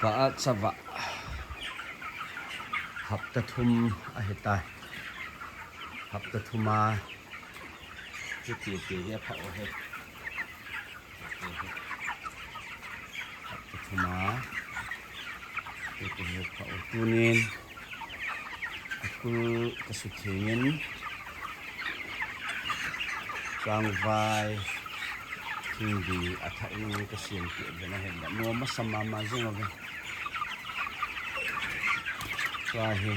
và chava hấp ta thum a hetai hấp ta thuma cái kia phao hết hấp ta thuma cái kia phao tunin aku kesucian sang vai tinggi atau ini kesian kia benar hendak nomor sama mazung apa wahai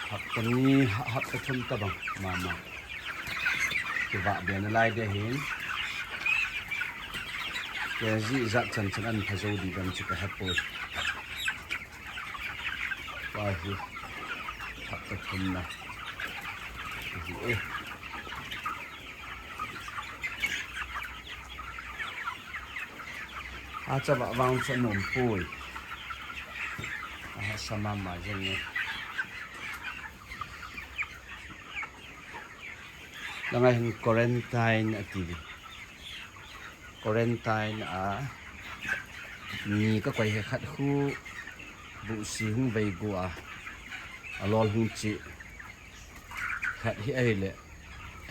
hak ini hak kecil tabang mama coba biar nilai dia hin kazi zat cancangan pasau di dalam cukai hapus wahai hak kecil lah acha ba wang sa nom pui sama ma jeng langai quarantine ati quarantine ni ka kwai khat khu bu si hung bei gua alol hung chi khat hi ai le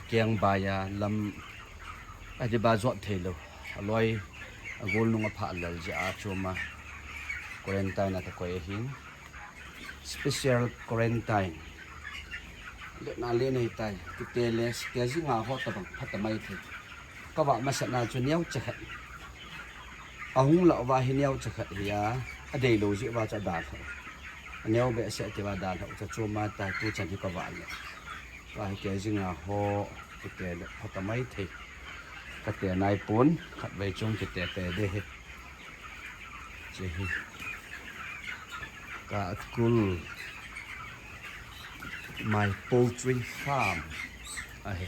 kyang ba ya lam adi ba zot thelo aloi agol nunga pha lal ja choma quarantine ata ko hin special quarantine le na le nei tai ki teles ke ji nga ho ta bang phat mai the ka wa ma sana chu neu cha khat ahung la wa hi neu cha khat ya adei lo ji wa cha da tho neu be se ti wa da tho cha choma ta tu chan hi ka wa le wa hi ke ji nga ho ki tele phat mai the cái tiền này bốn khát về chung cái tiền tệ đây hết chỉ cả cool my poultry farm à hết